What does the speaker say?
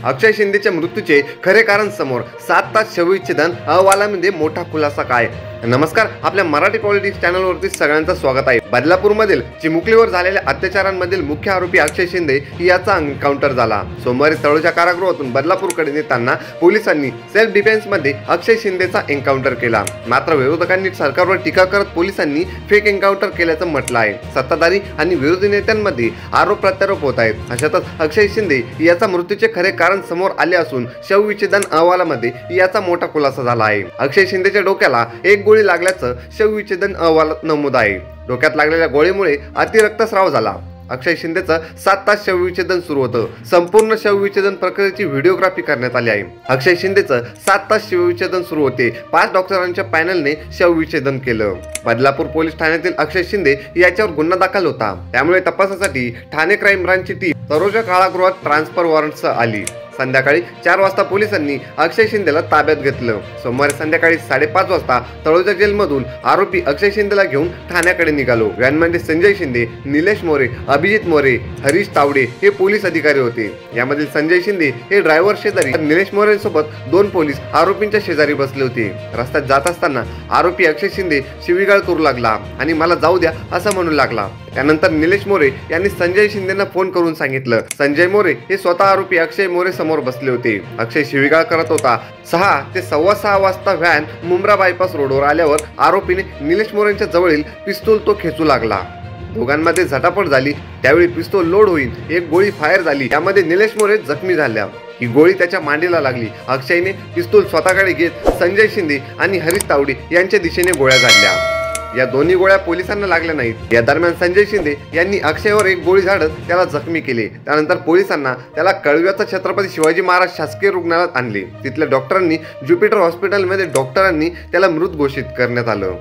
अक्षय शिंदेच्या मृत्यूचे खरे कारण समोर, 7 तास शवविच्छेदन अहवालामध्ये मोठा खुलासा काय? नमस्कार, आपल्या मराठी पॉलिटिक्स चॅनलवरती सगळ्यांचं स्वागत आहे। बदलापूरमधील चिमुकलीवर झालेल्या अत्याचारांमधील मुख्य आरोपी अक्षय शिंदे याचा एन्काउंटर झाला। सोमवारी तळोजा कारागृहातून बदलापूरकडे नेताना पोलिसांनी सेल्फ डिफेन्स मध्ये अक्षय शिंदेचा एन्काउंटर केला। मात्र विरोधकांनी सरकारवर टीका करत पोलिसांनी फेक एन्काउंटर केल्याचं म्हटलं आहे। सत्ताधारी आणि विरोधी नेत्यांमध्ये आरोप प्रत्यारोप होत आहेत। अशातच अक्षय शिंदे याचा मृत्यूचे खरे कारण समोर आले असून शवविच्छेदन अहवालामध्ये याचा मोठा खुलासा झाला आहे। अक्षय शिंदेच्या डोक्याला एक गोळी लागल्याचं शवविच्छेदन अहवालात नमूद आहे। डोक्यात लागलेल्या गोळीमुळे अतिरक्तस्राव झाला। अक्षय शिंदेचं 7 तास शवविच्छेदन सुरू होतं। संपूर्ण शवविच्छेदन प्रक्रियेची व्हिडिओग्राफी करण्यात आली आहे। अक्षय शिंदेचं 7 तास शवविच्छेदन सुरू होते। 5 डॉक्टरांच्या पॅनलने शवविच्छेदन केलं। बदलापूर पोलीस ठाण्यातील अक्षय शिंदे याच्यावर गुन्हा दाखल होता। त्यामुळे तपासासाठी ठाणे क्राईम ब्रांचची टीम तळोजा कारागृहात ट्रान्सफर वॉरंटसह आली। संध्याकाळी 4 वाजता पोलिसांनी अक्षय शिंदेला ताब्यात घेतलं। सोमवारी संध्याकाळी 5:30 वाजता तळोजा जेलमधून आरोपी अक्षय शिंदेला घेऊन ठाण्याकडे निघालो। व्हॅनमध्ये संजय शिंदे, निलेश मोरे, अभिजित मोरे, हरीश तावडे हे पोलीस अधिकारी होते। यामधील संजय शिंदे हे ड्रायव्हर शेजारी, निलेश मोरे सोबत 2 पोलीस आरोपींच्या शेजारी बसले होते। रस्त्यात जात असताना आरोपी अक्षय शिंदे शिवीगाळ करू लागला आणि मला जाऊ द्या असं म्हणू लागला। त्यानंतर निलेश मोरे यांनी संजय शिंदेंना फोन करून सांगितलं। संजय मोरे हे स्वतः आरोपी अक्षय मोरे समोर बसले होते। अक्षय शिवीगाळ करत होता। 6 ते 6:15 वाजता व्हॅन मुंब्रा बायपास रोडवर आल्यावर आरोपीने निलेश मोरेंच्या जवळील पिस्तूल तो खेचू लागला। दोघांमध्ये झटापट झाली। त्यावेळी पिस्तूल लोड होईल एक गोळी फायर झाली। त्यामध्ये निलेश मोरे जखमी झाल्या। ही गोळी त्याच्या मांडीला लागली। अक्षयने पिस्तूल स्वतःकडे घेत संजय शिंदे आणि हरीश तावडे यांच्या दिशेने गोळ्या झाडल्या। या दोन्ही गोळ्या पोलिसांना लागल्या नाहीत। या दरम्यान संजय शिंदे यांनी अक्षयवर एक गोळी झाडत त्याला जखमी केले। त्यानंतर पोलिसांना त्याला कळव्याचा छत्रपती शिवाजी महाराज शासकीय रुग्णालयात आणले। तिथल्या डॉक्टरांनी ज्युपिटर हॉस्पिटलमध्ये डॉक्टरांनी त्याला मृत घोषित करण्यात आलं।